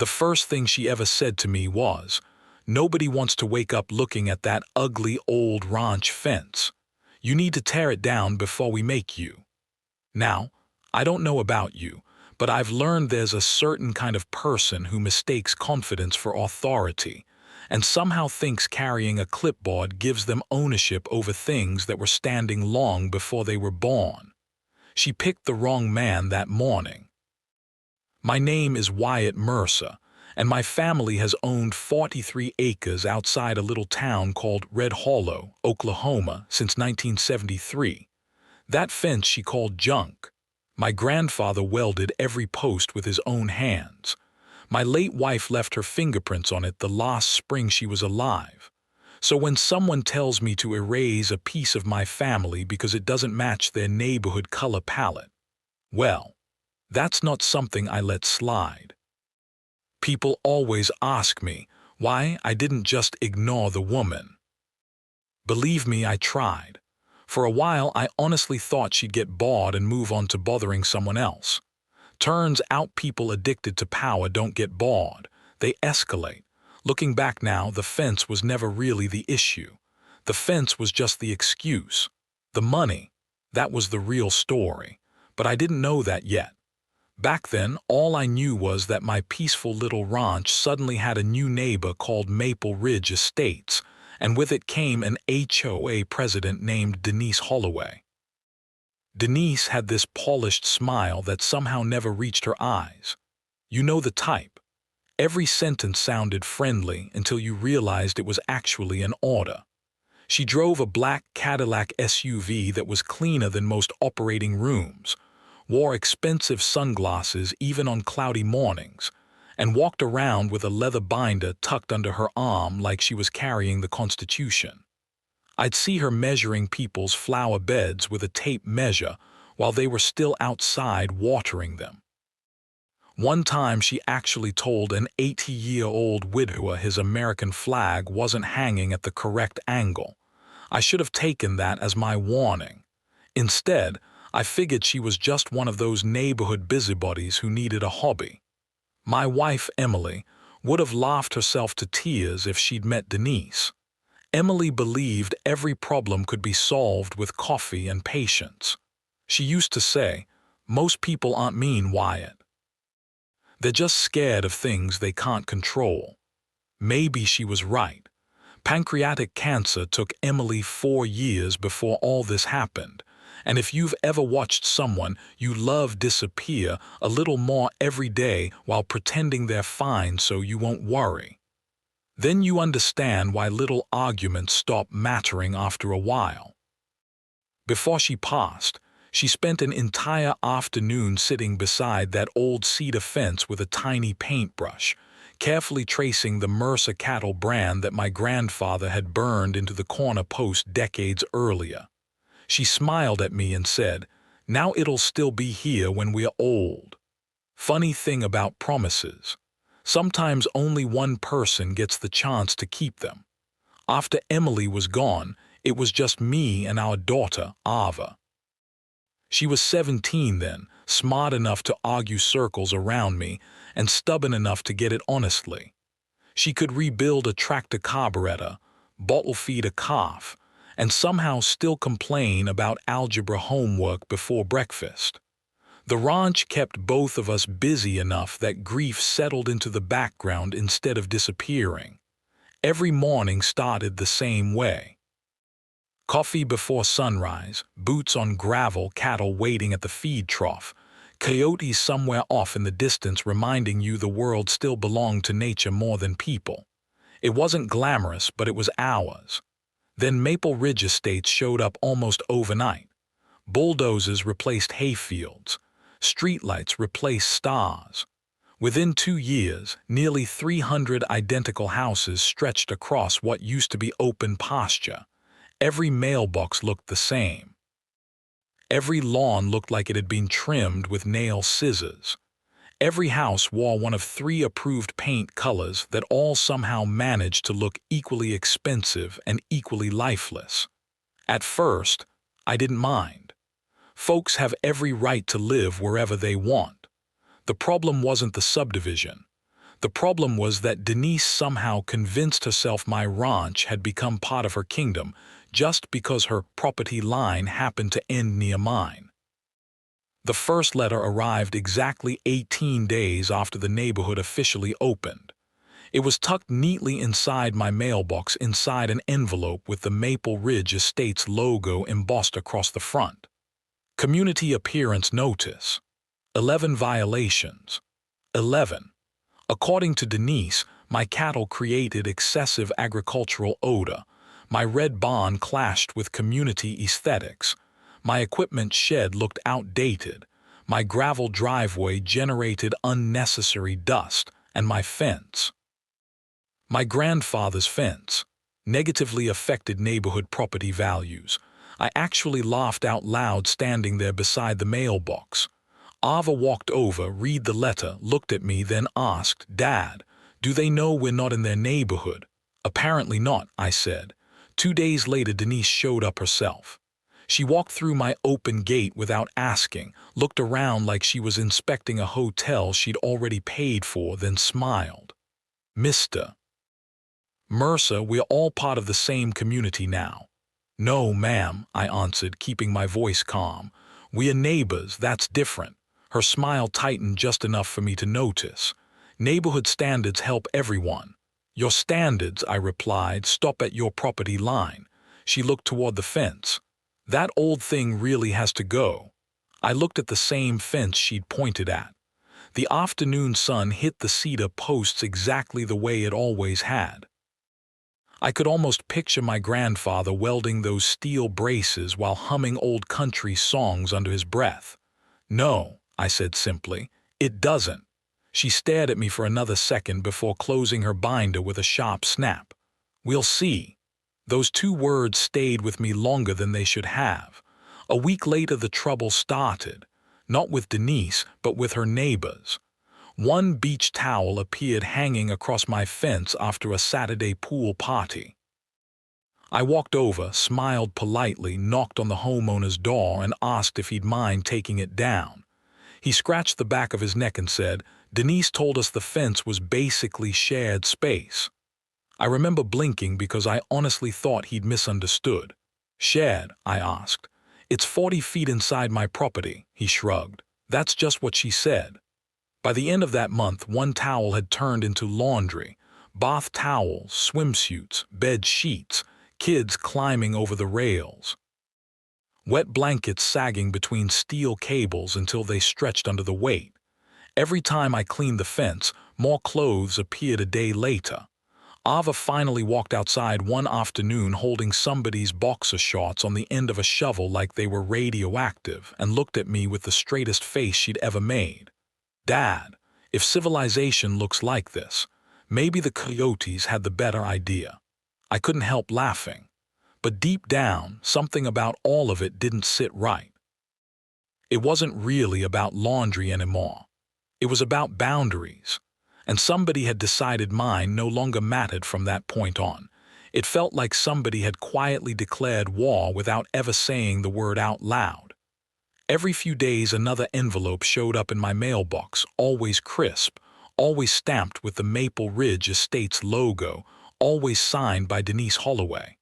The first thing she ever said to me was, "Nobody wants to wake up looking at that ugly old ranch fence. You need to tear it down before we make you." Now, I don't know about you, but I've learned there's a certain kind of person who mistakes confidence for authority and somehow thinks carrying a clipboard gives them ownership over things that were standing long before they were born. She picked the wrong man that morning. My name is Wyatt Mercer, and my family has owned 43 acres outside a little town called Red Hollow, Oklahoma, since 1973. That fence she called junk. My grandfather welded every post with his own hands. My late wife left her fingerprints on it the last spring she was alive. So when someone tells me to erase a piece of my family because it doesn't match their neighborhood color palette, well, that's not something I let slide. People always ask me why I didn't just ignore the woman. Believe me, I tried. For a while, I honestly thought she'd get bored and move on to bothering someone else. Turns out people addicted to power don't get bored. They escalate. Looking back now, the fence was never really the issue. The fence was just the excuse. The money, that was the real story. But I didn't know that yet. Back then, all I knew was that my peaceful little ranch suddenly had a new neighbor called Maple Ridge Estates, and with it came an HOA president named Denise Holloway. Denise had this polished smile that somehow never reached her eyes. You know the type. Every sentence sounded friendly until you realized it was actually an order. She drove a black Cadillac SUV that was cleaner than most operating rooms, wore expensive sunglasses even on cloudy mornings, and walked around with a leather binder tucked under her arm like she was carrying the Constitution. I'd see her measuring people's flower beds with a tape measure while they were still outside watering them. One time she actually told an 80-year-old widower his American flag wasn't hanging at the correct angle. I should have taken that as my warning. Instead, I figured she was just one of those neighborhood busybodies who needed a hobby. My wife, Emily, would have laughed herself to tears if she'd met Denise. Emily believed every problem could be solved with coffee and patience. She used to say, "Most people aren't mean, Wyatt. They're just scared of things they can't control." Maybe she was right. Pancreatic cancer took Emily 4 years before all this happened, and if you've ever watched someone you love disappear a little more every day while pretending they're fine so you won't worry, then you understand why little arguments stop mattering after a while. Before she passed, she spent an entire afternoon sitting beside that old cedar fence with a tiny paintbrush, carefully tracing the Mercer cattle brand that my grandfather had burned into the corner post decades earlier. She smiled at me and said, "Now it'll still be here when we're old." Funny thing about promises. Sometimes only one person gets the chance to keep them. After Emily was gone, it was just me and our daughter, Ava. She was 17 then, smart enough to argue circles around me, and stubborn enough to get it honestly. She could rebuild a tractor carburetor, bottle feed a calf, and somehow still complain about algebra homework before breakfast. The ranch kept both of us busy enough that grief settled into the background instead of disappearing. Every morning started the same way. Coffee before sunrise, boots on gravel, cattle waiting at the feed trough, coyotes somewhere off in the distance reminding you the world still belonged to nature more than people. It wasn't glamorous, but it was ours. Then Maple Ridge Estates showed up almost overnight. Bulldozers replaced hayfields. Streetlights replaced stars. Within 2 years, nearly 300 identical houses stretched across what used to be open pasture. Every mailbox looked the same. Every lawn looked like it had been trimmed with nail scissors. Every house wore one of 3 approved paint colors that all somehow managed to look equally expensive and equally lifeless. At first, I didn't mind. Folks have every right to live wherever they want. The problem wasn't the subdivision. The problem was that Denise somehow convinced herself my ranch had become part of her kingdom just because her property line happened to end near mine. The first letter arrived exactly 18 days after the neighborhood officially opened. It was tucked neatly inside my mailbox inside an envelope with the Maple Ridge Estates logo embossed across the front. Community Appearance Notice. 11 violations. 11. According to Denise, my cattle created excessive agricultural odor. My red barn clashed with community aesthetics. My equipment shed looked outdated. My gravel driveway generated unnecessary dust. And my fence. My grandfather's fence negatively affected neighborhood property values. I actually laughed out loud standing there beside the mailbox. Ava walked over, read the letter, looked at me, then asked, "Dad, do they know we're not in their neighborhood?" "Apparently not," I said. 2 days later, Denise showed up herself. She walked through my open gate without asking, looked around like she was inspecting a hotel she'd already paid for, then smiled. "Mr. Mercer, we're all part of the same community now." "No, ma'am," I answered, keeping my voice calm. "We are neighbors, that's different." Her smile tightened just enough for me to notice. "Neighborhood standards help everyone." "Your standards," I replied, "stop at your property line." She looked toward the fence. "That old thing really has to go." I looked at the same fence she'd pointed at. The afternoon sun hit the cedar posts exactly the way it always had. I could almost picture my grandfather welding those steel braces while humming old country songs under his breath. "No," I said simply, "it doesn't." She stared at me for another second before closing her binder with a sharp snap. "We'll see." Those 2 words stayed with me longer than they should have. A week later, the trouble started, not with Denise, but with her neighbors. One beach towel appeared hanging across my fence after a Saturday pool party. I walked over, smiled politely, knocked on the homeowner's door, and asked if he'd mind taking it down. He scratched the back of his neck and said, "Denise told us the fence was basically shared space." I remember blinking because I honestly thought he'd misunderstood. "Shared?" I asked. "It's 40 feet inside my property," he shrugged. "That's just what she said." By the end of that month, one towel had turned into laundry. Bath towels, swimsuits, bed sheets, kids climbing over the rails. Wet blankets sagging between steel cables until they stretched under the weight. Every time I cleaned the fence, more clothes appeared a day later. Ava finally walked outside one afternoon holding somebody's boxer shorts on the end of a shovel like they were radioactive and looked at me with the straightest face she'd ever made. "Dad, if civilization looks like this, maybe the coyotes had the better idea." I couldn't help laughing. But deep down, something about all of it didn't sit right. It wasn't really about laundry anymore. It was about boundaries. And somebody had decided mine no longer mattered from that point on. It felt like somebody had quietly declared war without ever saying the word out loud. Every few days another envelope showed up in my mailbox, always crisp, always stamped with the Maple Ridge Estates logo, always signed by Denise Holloway.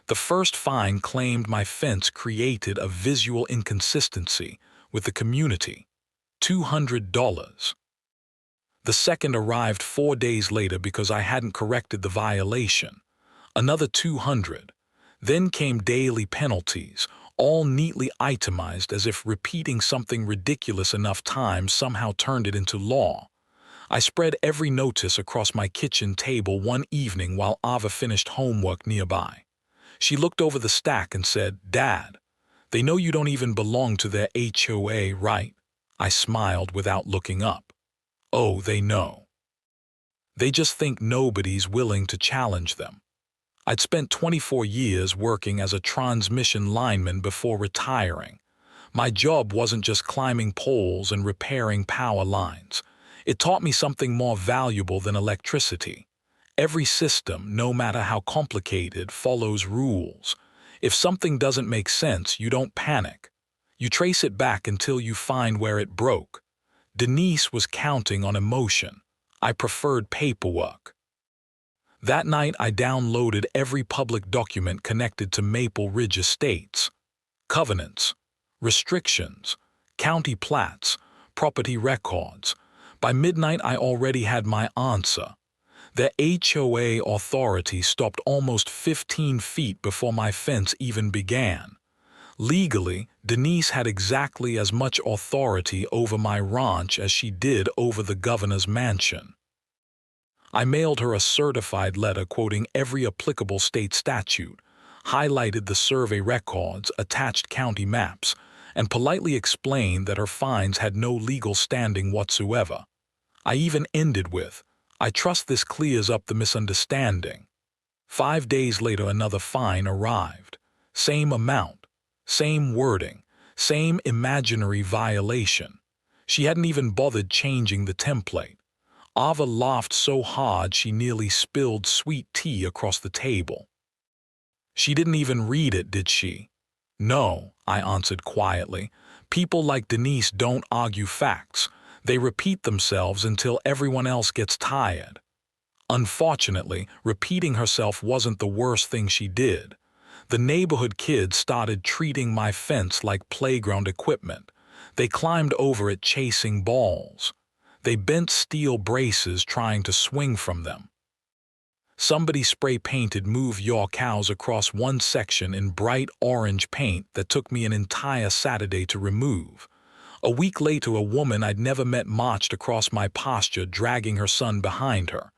The first fine claimed my fence created a visual inconsistency with the community. $200. The second arrived 4 days later because I hadn't corrected the violation. Another $200. Then came daily penalties, all neatly itemized as if repeating something ridiculous enough times somehow turned it into law. I spread every notice across my kitchen table one evening while Ava finished homework nearby. She looked over the stack and said, "Dad, they know you don't even belong to their HOA, right?" I smiled without looking up. "Oh, they know. They just think nobody's willing to challenge them." I'd spent 24 years working as a transmission lineman before retiring. My job wasn't just climbing poles and repairing power lines. It taught me something more valuable than electricity. Every system, no matter how complicated, follows rules. If something doesn't make sense, you don't panic. You trace it back until you find where it broke. Denise was counting on emotion. I preferred paperwork. That night I downloaded every public document connected to Maple Ridge Estates. Covenants, restrictions, county plats, property records. By midnight I already had my answer. The HOA authority stopped almost 15 feet before my fence even began. Legally, Denise had exactly as much authority over my ranch as she did over the governor's mansion. I mailed her a certified letter quoting every applicable state statute, highlighted the survey records, attached county maps, and politely explained that her fines had no legal standing whatsoever. I even ended with, "I trust this clears up the misunderstanding." 5 days later another fine arrived. Same amount, same wording, same imaginary violation. She hadn't even bothered changing the template. Ava laughed so hard she nearly spilled sweet tea across the table. "She didn't even read it, did she?" "No," I answered quietly. "People like Denise don't argue facts. They repeat themselves until everyone else gets tired." Unfortunately, repeating herself wasn't the worst thing she did. The neighborhood kids started treating my fence like playground equipment. They climbed over it chasing balls. They bent steel braces trying to swing from them. Somebody spray-painted "Move Your Cows" across one section in bright orange paint that took me an entire Saturday to remove. A week later, a woman I'd never met marched across my pasture dragging her son behind her.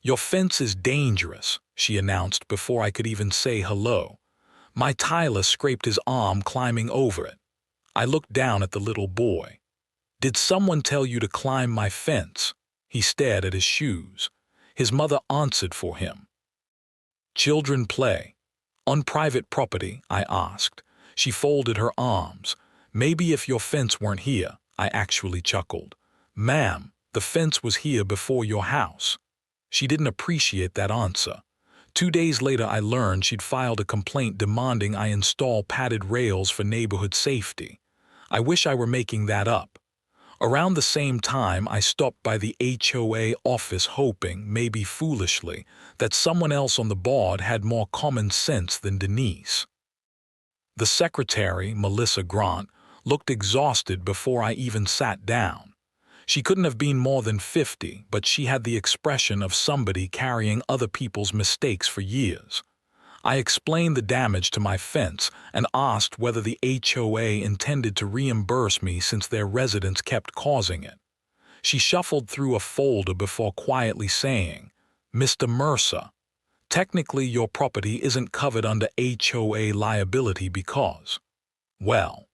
"Your fence is dangerous," she announced before I could even say hello. My Tyler scraped his arm climbing over it. I looked down at the little boy. "Did someone tell you to climb my fence?" He stared at his shoes. His mother answered for him. "Children play. On private property?" I asked. She folded her arms. "Maybe if your fence weren't here," I actually chuckled. "Ma'am, the fence was here before your house." She didn't appreciate that answer. 2 days later I learned she'd filed a complaint demanding I install padded rails for neighborhood safety. I wish I were making that up. Around the same time I stopped by the HOA office hoping, maybe foolishly, that someone else on the board had more common sense than Denise. The secretary, Melissa Grant, looked exhausted before I even sat down. She couldn't have been more than 50, but she had the expression of somebody carrying other people's mistakes for years. I explained the damage to my fence and asked whether the HOA intended to reimburse me since their residents kept causing it. She shuffled through a folder before quietly saying, "Mr. Mercer, technically your property isn't covered under HOA liability because, well,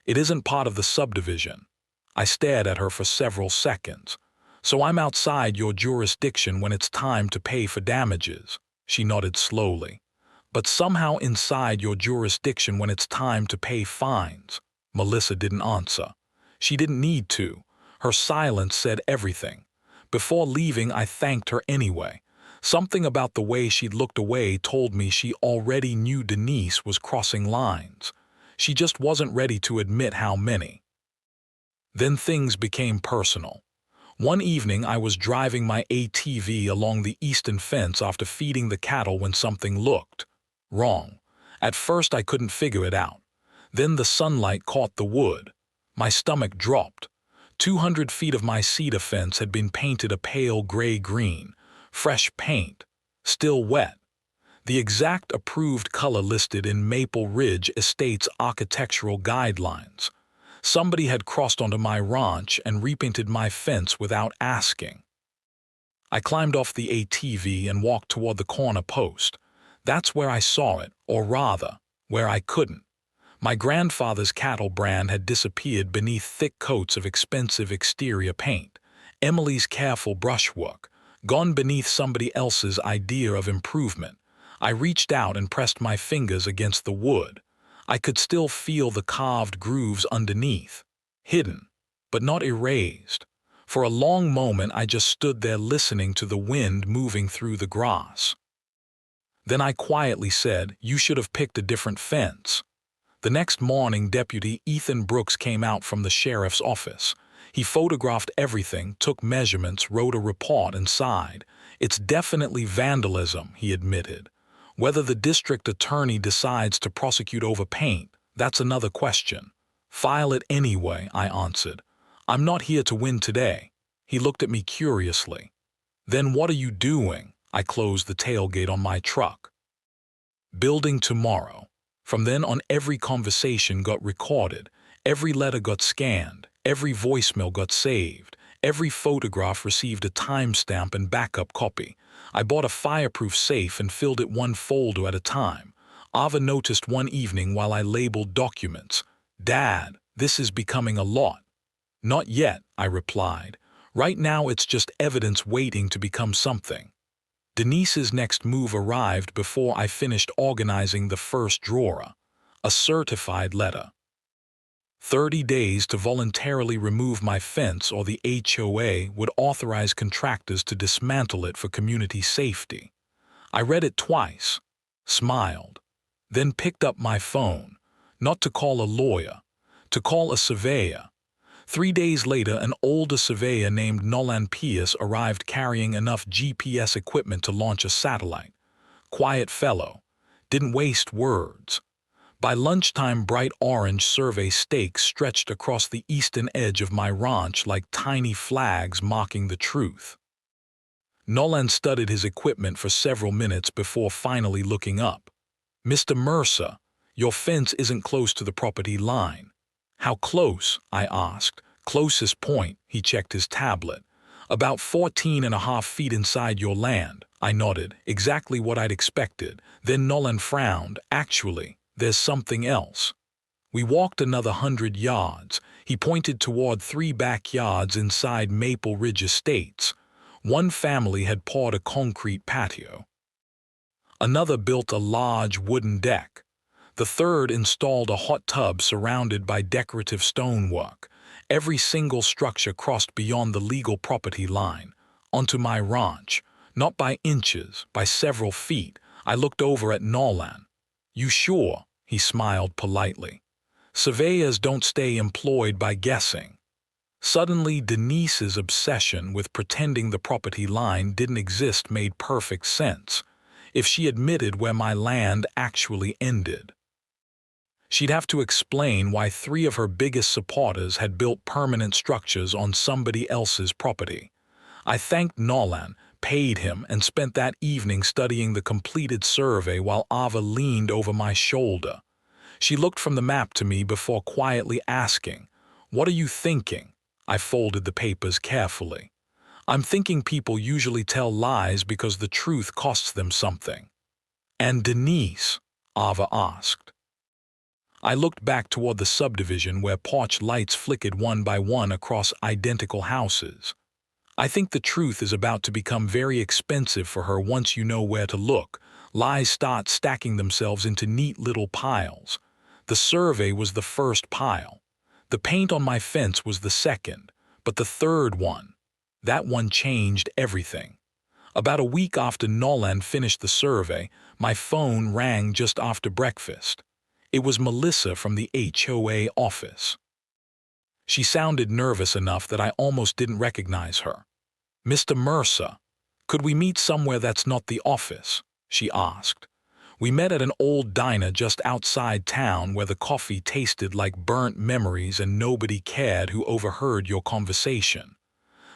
it isn't part of the subdivision." I stared at her for several seconds. "So I'm outside your jurisdiction when it's time to pay for damages." She nodded slowly. "But somehow inside your jurisdiction when it's time to pay fines." Melissa didn't answer. She didn't need to. Her silence said everything. Before leaving, I thanked her anyway. Something about the way she'd looked away told me she already knew Denise was crossing lines. She just wasn't ready to admit how many. Then things became personal. One evening I was driving my ATV along the eastern fence after feeding the cattle when something looked wrong. At first I couldn't figure it out. Then the sunlight caught the wood. My stomach dropped. 200 feet of my cedar fence had been painted a pale gray-green, fresh paint, still wet. The exact approved color listed in Maple Ridge Estates architectural guidelines. Somebody had crossed onto my ranch and repainted my fence without asking. I climbed off the ATV and walked toward the corner post. That's where I saw it, or rather, where I couldn't. My grandfather's cattle brand had disappeared beneath thick coats of expensive exterior paint. Emily's careful brushwork, gone beneath somebody else's idea of improvement. I reached out and pressed my fingers against the wood. I could still feel the carved grooves underneath, hidden, but not erased. For a long moment I just stood there listening to the wind moving through the grass. Then I quietly said, "You should have picked a different fence." The next morning, Deputy Ethan Brooks came out from the sheriff's office. He photographed everything, took measurements, wrote a report, and sighed. "It's definitely vandalism," he admitted. "Whether the district attorney decides to prosecute over paint, that's another question." "File it anyway," I answered. "I'm not here to win today." He looked at me curiously. "Then what are you doing?" I closed the tailgate on my truck. "Building tomorrow." From then on, every conversation got recorded, every letter got scanned, every voicemail got saved, every photograph received a timestamp and backup copy. I bought a fireproof safe and filled it one folder at a time. Ava noticed one evening while I labeled documents. "Dad, this is becoming a lot." "Not yet," I replied. "Right now it's just evidence waiting to become something." Denise's next move arrived before I finished organizing the first drawer. A certified letter. 30 days to voluntarily remove my fence, or the HOA would authorize contractors to dismantle it for community safety. I read it twice, smiled, then picked up my phone, not to call a lawyer, to call a surveyor. 3 days later, an older surveyor named Nolan Pierce arrived carrying enough GPS equipment to launch a satellite. Quiet fellow, didn't waste words. By lunchtime, bright orange survey stakes stretched across the eastern edge of my ranch like tiny flags marking the truth. Nolan studied his equipment for several minutes before finally looking up. "Mr. Mercer, your fence isn't close to the property line." "How close?" I asked. "Closest point," he checked his tablet. "About 14.5 feet inside your land." I nodded, exactly what I'd expected. Then Nolan frowned. "Actually, there's something else." We walked another 100 yards. He pointed toward 3 backyards inside Maple Ridge Estates. One family had poured a concrete patio. Another built a large wooden deck. The third installed a hot tub surrounded by decorative stonework. Every single structure crossed beyond the legal property line, onto my ranch, not by inches, by several feet. I looked over at Nolan. "You sure?" He smiled politely. "Surveyors don't stay employed by guessing." Suddenly, Denise's obsession with pretending the property line didn't exist made perfect sense. If she admitted where my land actually ended, she'd have to explain why 3 of her biggest supporters had built permanent structures on somebody else's property. I thanked Nolan, paid him, and spent that evening studying the completed survey while Ava leaned over my shoulder. She looked from the map to me before quietly asking, "What are you thinking?" I folded the papers carefully. "I'm thinking people usually tell lies because the truth costs them something." "And Denise?" Ava asked. I looked back toward the subdivision where porch lights flickered one by one across identical houses. "I think the truth is about to become very expensive for her once you know where to look. Lies start stacking themselves into neat little piles. The survey was the first pile. The paint on my fence was the second, but the third one, that one changed everything." About a week after Nolan finished the survey, my phone rang just after breakfast. It was Melissa from the HOA office. She sounded nervous enough that I almost didn't recognize her. "Mr. Mercer, could we meet somewhere that's not the office?" she asked. "We met at an old diner just outside town where the coffee tasted like burnt memories and nobody cared who overheard your conversation."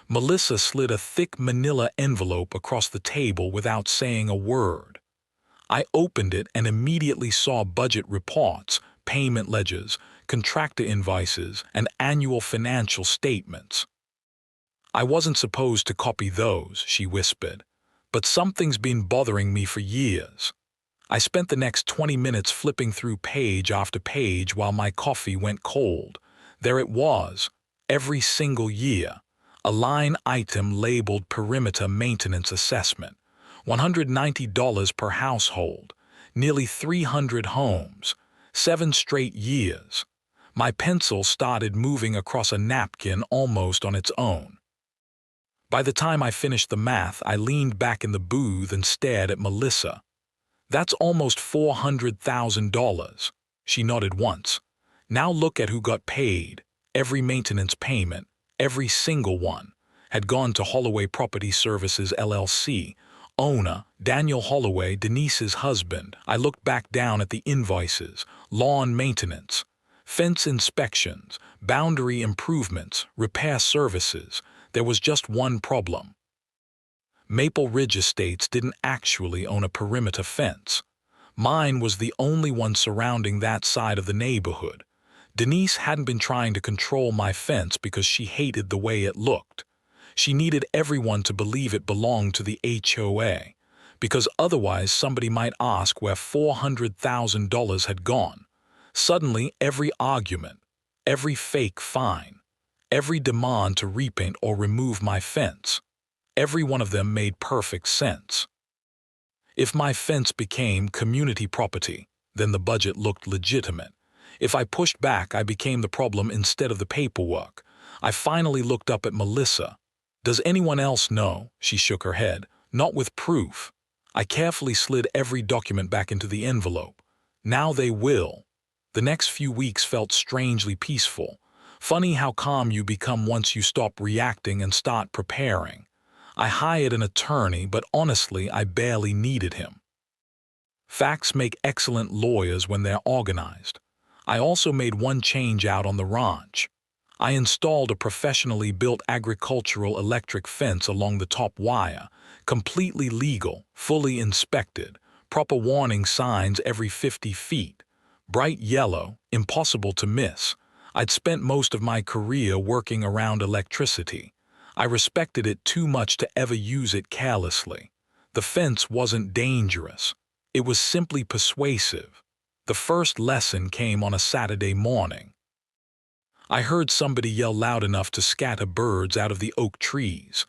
Melissa slid a thick manila envelope across the table without saying a word. I opened it and immediately saw budget reports, payment ledgers, contractor invoices, and annual financial statements. "I wasn't supposed to copy those," she whispered, "but something's been bothering me for years." I spent the next 20 minutes flipping through page after page while my coffee went cold. There it was, every single year, a line item labeled Perimeter Maintenance Assessment, $190 per household, nearly 300 homes, 7 straight years. My pencil started moving across a napkin almost on its own. By the time I finished the math, I leaned back in the booth and stared at Melissa. "That's almost $400,000. She nodded once. "Now look at who got paid. Every maintenance payment, every single one, had gone to Holloway Property Services LLC. Owner, Daniel Holloway, Denise's husband. I looked back down at the invoices, lawn maintenance, fence inspections, boundary improvements, repair services. There was just one problem. Maple Ridge Estates didn't actually own a perimeter fence. Mine was the only one surrounding that side of the neighborhood. Denise hadn't been trying to control my fence because she hated the way it looked. She needed everyone to believe it belonged to the HOA, because otherwise somebody might ask where $400,000 had gone. Suddenly, every argument, every fake fine, every demand to repaint or remove my fence, every one of them made perfect sense. If my fence became community property, then the budget looked legitimate. If I pushed back, I became the problem instead of the paperwork. I finally looked up at Melissa. "Does anyone else know?" She shook her head. "Not with proof." I carefully slid every document back into the envelope. Now they will. The next few weeks felt strangely peaceful. Funny how calm you become once you stop reacting and start preparing. I hired an attorney, but honestly, I barely needed him. Facts make excellent lawyers when they're organized. I also made one change out on the ranch. I installed a professionally built agricultural electric fence along the top wire, completely legal, fully inspected, proper warning signs every 50 feet, bright yellow, impossible to miss. I'd spent most of my career working around electricity. I respected it too much to ever use it carelessly. The fence wasn't dangerous. It was simply persuasive. The first lesson came on a Saturday morning. I heard somebody yell loud enough to scatter birds out of the oak trees.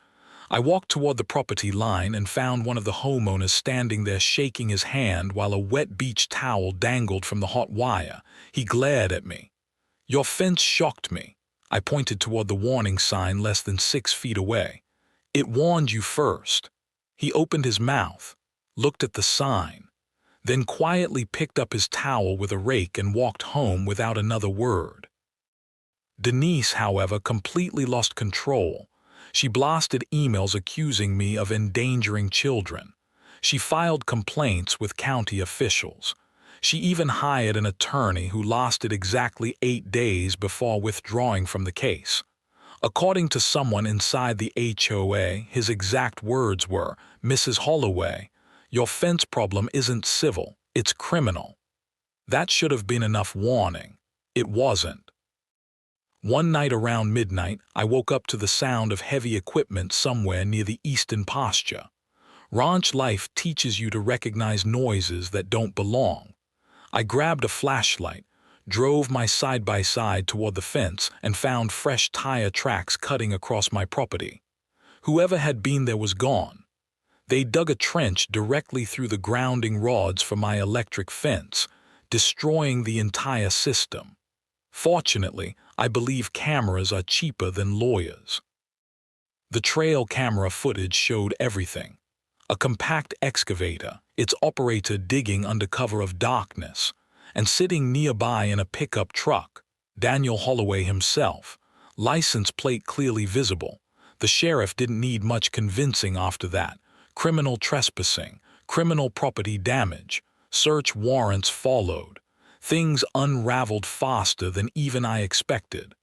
I walked toward the property line and found one of the homeowners standing there shaking his hand while a wet beach towel dangled from the hot wire. He glared at me. "Your fence shocked me." I pointed toward the warning sign less than 6 feet away. "It warned you first." He opened his mouth, looked at the sign, then quietly picked up his towel with a rake and walked home without another word. Denise, however, completely lost control. She blasted emails accusing me of endangering children. She filed complaints with county officials. She even hired an attorney who lasted exactly 8 days before withdrawing from the case. According to someone inside the HOA, his exact words were, "Mrs. Holloway, your fence problem isn't civil, it's criminal." That should have been enough warning. It wasn't. One night around midnight, I woke up to the sound of heavy equipment somewhere near the eastern pasture. Ranch life teaches you to recognize noises that don't belong. I grabbed a flashlight, drove my side-by-side toward the fence, and found fresh tire tracks cutting across my property. Whoever had been there was gone. They dug a trench directly through the grounding rods for my electric fence, destroying the entire system. Fortunately, I believe cameras are cheaper than lawyers. The trail camera footage showed everything. A compact excavator, its operator digging under cover of darkness, and sitting nearby in a pickup truck, Daniel Holloway himself, license plate clearly visible. The sheriff didn't need much convincing after that. Criminal trespassing, criminal property damage, search warrants followed. Things unraveled faster than even I expected.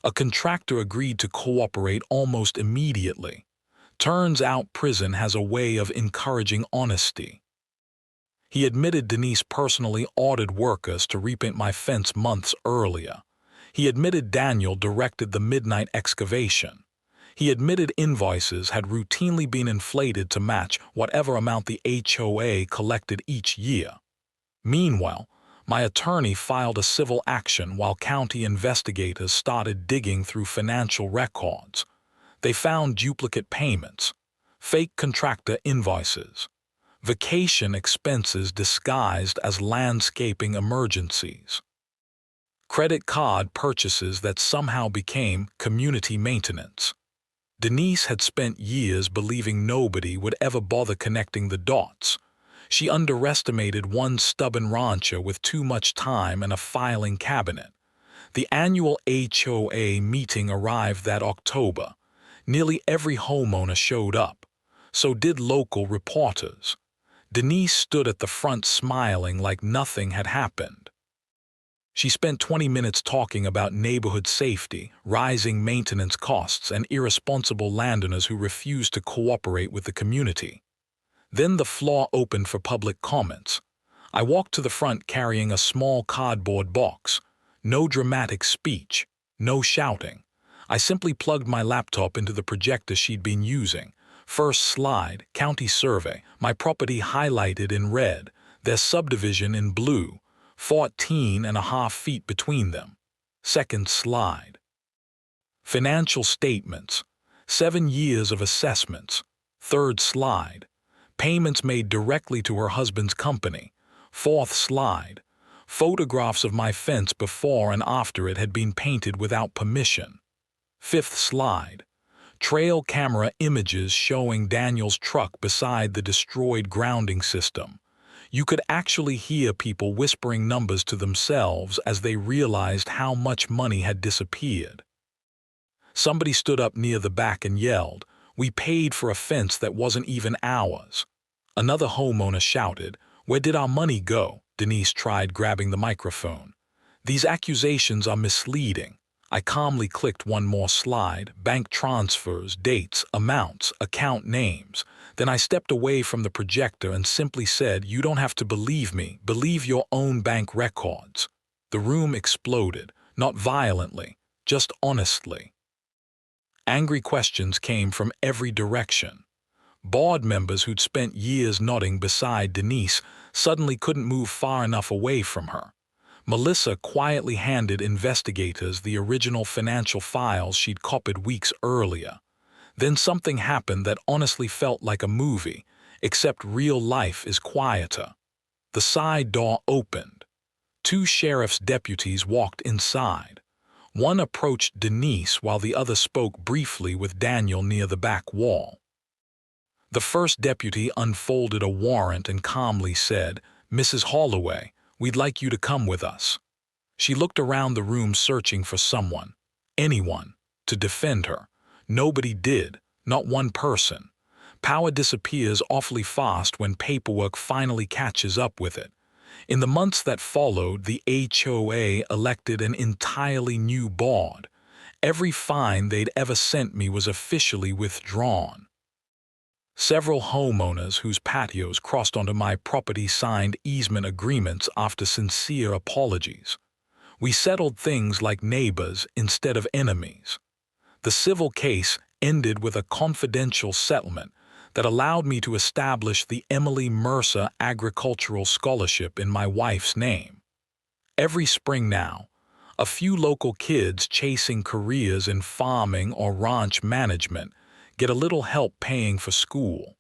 A contractor agreed to cooperate almost immediately. Turns out prison has a way of encouraging honesty. He admitted Denise personally ordered workers to repaint my fence months earlier. He admitted Daniel directed the midnight excavation. He admitted invoices had routinely been inflated to match whatever amount the HOA collected each year. Meanwhile, my attorney filed a civil action while county investigators started digging through financial records. They found duplicate payments, fake contractor invoices, vacation expenses disguised as landscaping emergencies, credit card purchases that somehow became community maintenance. Denise had spent years believing nobody would ever bother connecting the dots. She underestimated one stubborn rancher with too much time and a filing cabinet. The annual HOA meeting arrived that October. Nearly every homeowner showed up. So did local reporters. Denise stood at the front smiling like nothing had happened. She spent 20 minutes talking about neighborhood safety, rising maintenance costs, and irresponsible landowners who refused to cooperate with the community. Then the floor opened for public comments. I walked to the front carrying a small cardboard box. No dramatic speech, no shouting. I simply plugged my laptop into the projector she'd been using. First slide, county survey, my property highlighted in red, their subdivision in blue, 14.5 feet between them. Second slide. Financial statements, 7 years of assessments. Third slide. Payments made directly to her husband's company. Fourth slide. Photographs of my fence before and after it had been painted without permission. Fifth slide. Trail camera images showing Daniel's truck beside the destroyed grounding system. You could actually hear people whispering numbers to themselves as they realized how much money had disappeared. Somebody stood up near the back and yelled, "We paid for a fence that wasn't even ours." Another homeowner shouted, "Where did our money go?" Denise tried grabbing the microphone. "These accusations are misleading." I calmly clicked one more slide, bank transfers, dates, amounts, account names. Then I stepped away from the projector and simply said, "You don't have to believe me, believe your own bank records." The room exploded, not violently, just honestly. Angry questions came from every direction. Board members who'd spent years nodding beside Denise suddenly couldn't move far enough away from her. Melissa quietly handed investigators the original financial files she'd copied weeks earlier. Then something happened that honestly felt like a movie, except real life is quieter. The side door opened. 2 sheriff's deputies walked inside. One approached Denise while the other spoke briefly with Daniel near the back wall. The first deputy unfolded a warrant and calmly said, "Mrs. Holloway, we'd like you to come with us." She looked around the room searching for someone, anyone, to defend her. Nobody did, not one person. Power disappears awfully fast when paperwork finally catches up with it. In the months that followed, the HOA elected an entirely new board. Every fine they'd ever sent me was officially withdrawn. Several homeowners whose patios crossed onto my property signed easement agreements after sincere apologies. We settled things like neighbors instead of enemies. The civil case ended with a confidential settlement that allowed me to establish the Emily Mercer Agricultural Scholarship in my wife's name. Every spring now, a few local kids chasing careers in farming or ranch management get a little help paying for school.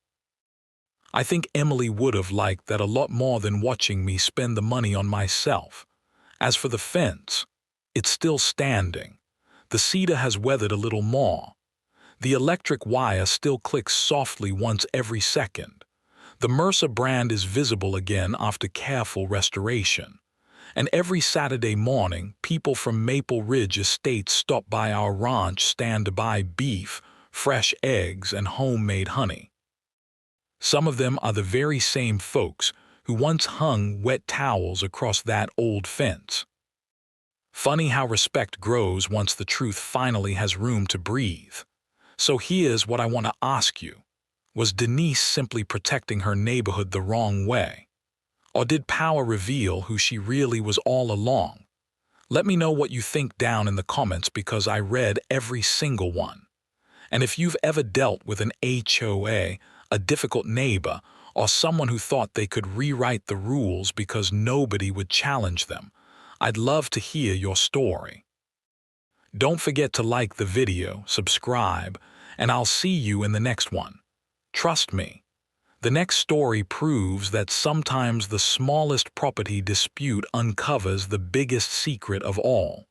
I think Emily would have liked that a lot more than watching me spend the money on myself. As for the fence, it's still standing. The cedar has weathered a little more. The electric wire still clicks softly once every second. The Mercer brand is visible again after careful restoration. And every Saturday morning, people from Maple Ridge Estates stop by our ranch stand to buy beef, fresh eggs, and homemade honey. Some of them are the very same folks who once hung wet towels across that old fence. Funny how respect grows once the truth finally has room to breathe. So here's what I want to ask you. Was Denise simply protecting her neighborhood the wrong way? Or did power reveal who she really was all along? Let me know what you think down in the comments because I read every single one. And if you've ever dealt with an HOA, a difficult neighbor, or someone who thought they could rewrite the rules because nobody would challenge them, I'd love to hear your story. Don't forget to like the video, subscribe, and I'll see you in the next one. Trust me, the next story proves that sometimes the smallest property dispute uncovers the biggest secret of all.